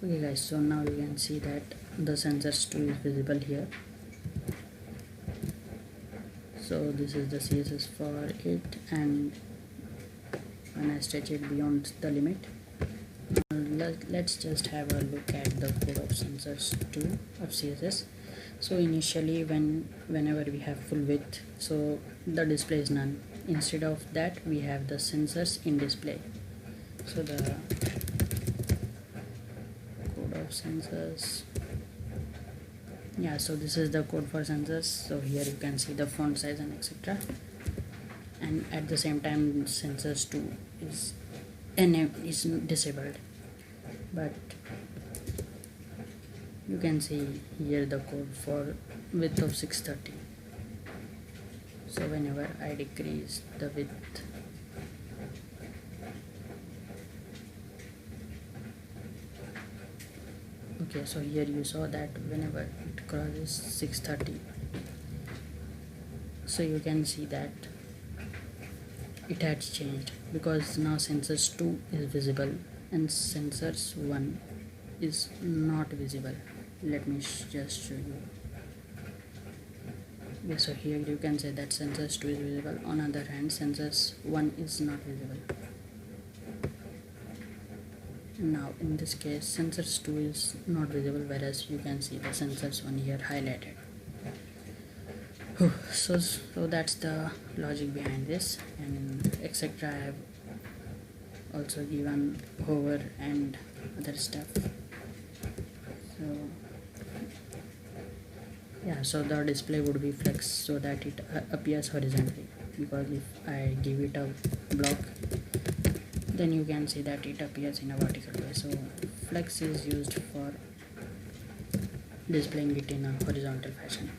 Okay guys, so now you can see that the sensors 2 is visible here. So this is the CSS for it, and when I stretch it beyond the limit, let's just have a look at the code of sensors 2 of CSS. So initially whenever we have full width, so the display is none. Instead of that, we have the sensors in display. So the code of sensors, yeah, so this is the code for sensors. So here you can see the font size and etc. And at the same time, sensors 2 is disabled, but you can see here the code for width of 630. So whenever I decrease the width, okay, so here you saw that whenever it crosses 630, so you can see that it has changed, because now sensors 2 is visible and sensors 1 is not visible. Let me just show you. Okay, so here you can say that sensors 2 is visible. On the other hand, sensors 1 is not visible. Now in this case, sensors 2 is not visible, whereas you can see the sensors 1 here highlighted. So that's the logic behind this, and etc. I have also given hover and other stuff. So yeah, so the display would be flex so that it appears horizontally, because if I give it a block, then you can see that it appears in a vertical way. So flex is used for displaying it in a horizontal fashion.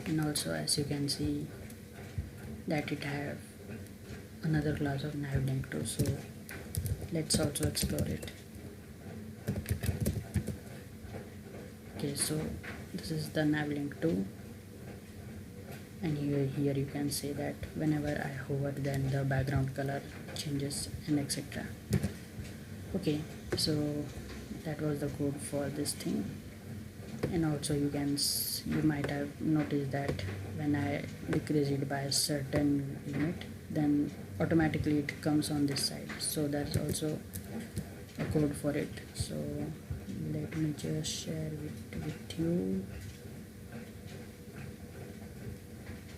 And also, as you can see that it have another class of nav link too, so let's also explore it. Okay, so this is the nav link 2, and here you can see that whenever I hover, then the background color changes and etc. Okay, so that was the code for this thing. And also you might have noticed that when I decrease it by a certain limit, then automatically it comes on this side. So that's also a code for it. So let me just share it with you.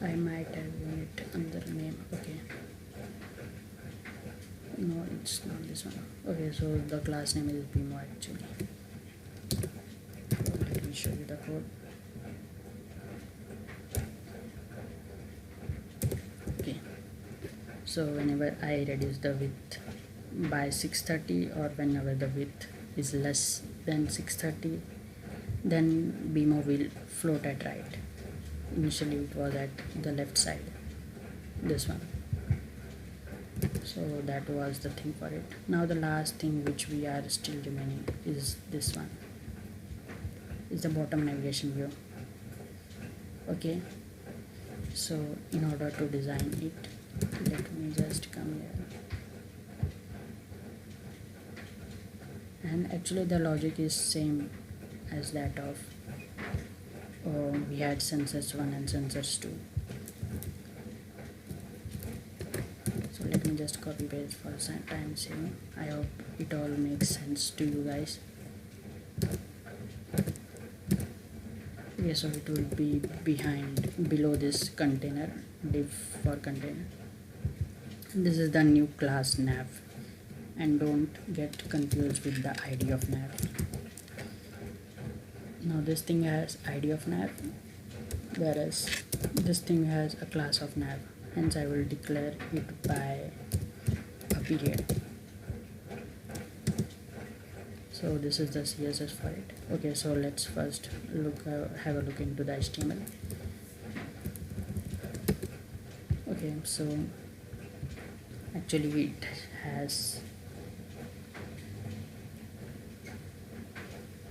I might have given it another name. Okay, no, it's not this one. Okay, so the class name is Bimo actually. Let me show you the code. Okay, so whenever I reduce the width by 630, or whenever the width is less than 630, then Bimo will float at right. Initially it was at the left side, this one. So that was the thing for it. Now the last thing which we are still remaining is this one, is the bottom navigation view. Okay, so in order to design it, let me just come here, and actually the logic is same as that of we had sensors 1 and sensors 2. So let me just copy paste for time saving. I hope it all makes sense to you guys. Okay, so it will be below this container, div for container. This is the new class nav, and don't get confused with the ID of nav. Now this thing has ID of nav, whereas this thing has a class of nav, hence I will declare it by a period. So this is the CSS for it. Okay, so let's first have a look into the HTML. Okay, so actually it has,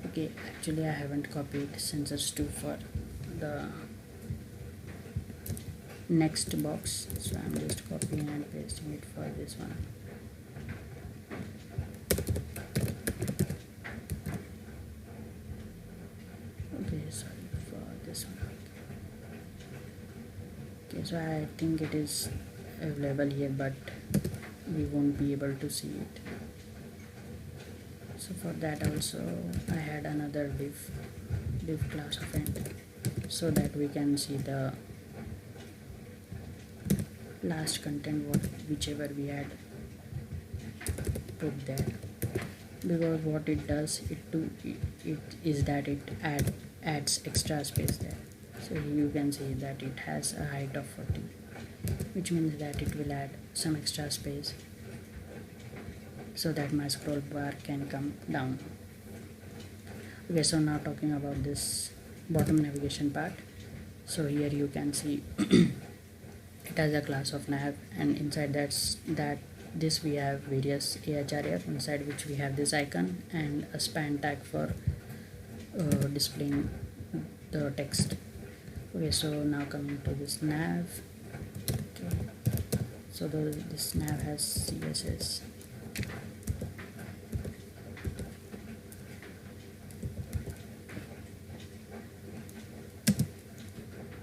okay, actually I haven't copied sensors 2 for the next box, so I'm just copying and pasting it for this one. so I think it is available here, but we won't be able to see it. So for that also I had another div class of end, so that we can see the last content whichever we had put there. Because what it does, it is that it adds extra space there. So you can see that it has a height of 40, which means that it will add some extra space so that my scroll bar can come down. Okay, so now talking about this bottom navigation part. So here you can see it has a class of nav, and inside this we have various AHRF, inside which we have this icon and a span tag for displaying the text. Okay, so now coming to this nav. Okay, so this nav has CSS.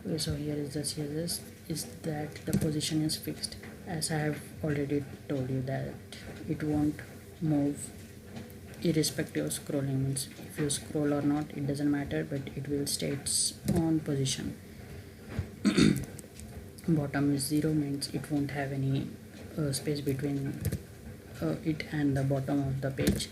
Okay, so here is the CSS, is that the position is fixed, as I have already told you that it won't move irrespective of scrolling. Means if you scroll or not, it doesn't matter, but it will stay its own position. Bottom is 0, means it won't have any space between it and the bottom of the page.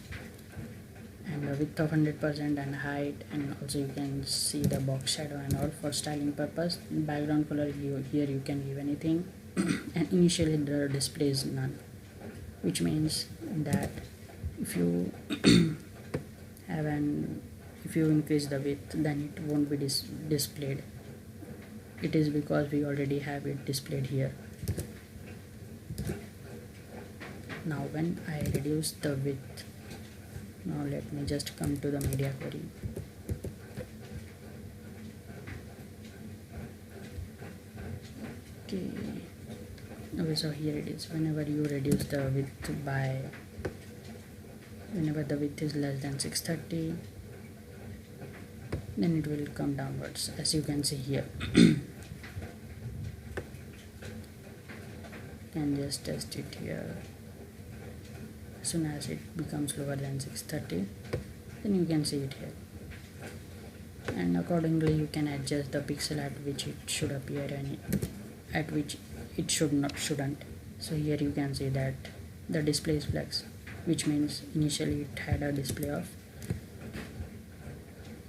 And the width of 100% and height, and also you can see the box shadow and all for styling purpose. Background color, here you can give anything. And initially the display is none, which means that if you if you increase the width, then it won't be displayed. It is because we already have it displayed here. Now when I reduce the width, now let me just come to the media query. Okay, so here it is. Whenever you reduce the width whenever the width is less than 630, then it will come downwards, as you can see here. Can just test it here. As soon as it becomes lower than 630, then you can see it here, and accordingly you can adjust the pixel at which it should appear and at which it shouldn't. So here you can see that the display is flex, which means initially it had a display of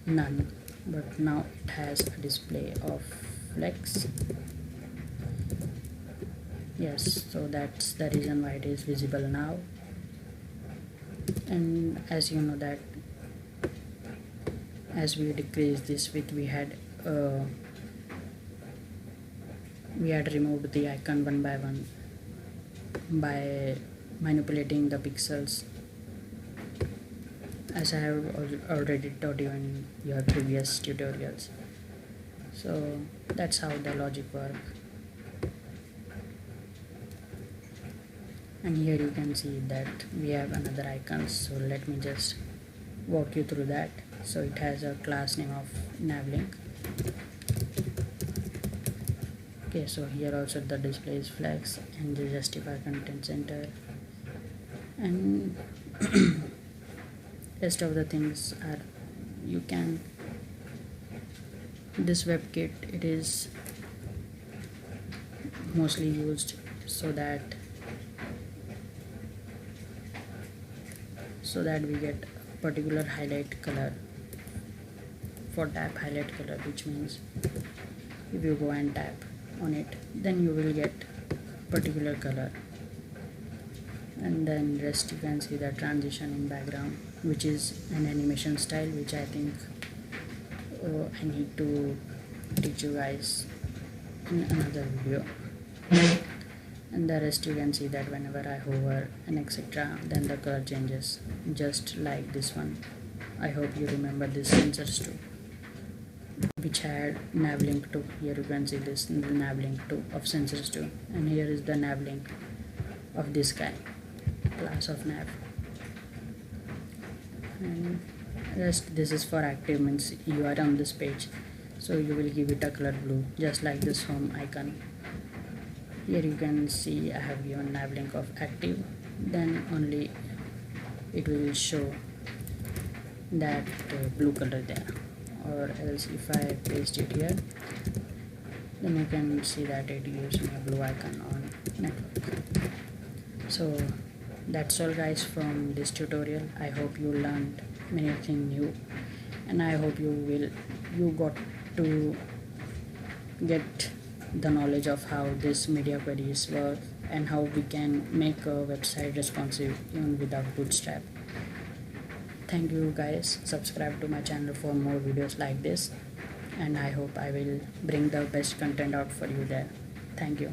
none, but now it has a display of flex. Yes, so that's the reason why it is visible now. And as you know that as we decrease this width, we had removed the icon one by one by manipulating the pixels, as I have already taught you in your previous tutorials. So that's how the logic works. And here you can see that we have another icon, so let me just walk you through that. So it has a class name of navlink. Okay, so here also the display is flex and the justify content center, and rest of the things are you can. This WebKit, it is mostly used so that we get a particular highlight color for tap highlight color, which means if you go and tap on it, then you will get particular color. And then rest you can see the transition in background, which is an animation style, which I think I need to teach you guys in another video. And the rest you can see that whenever I hover and etc., then the color changes, just like this one. I hope you remember this sensors too, which had navlink 2. Here you can see this navlink 2 of sensors 2, and here is the navlink of this guy, class of nav. And rest, this is for active, means you are on this page, so you will give it a color blue, just like this home icon. Here you can see I have given nav link of active, then only it will show that blue color there, or else if I paste it here, then you can see that it gives me a blue icon on network. So that's all guys from this tutorial. I hope you learned many things new, and I hope you got to get the knowledge of how this media queries work and how we can make a website responsive even without Bootstrap. Thank you guys. Subscribe to my channel for more videos like this, and I hope I will bring the best content out for you there. Thank you.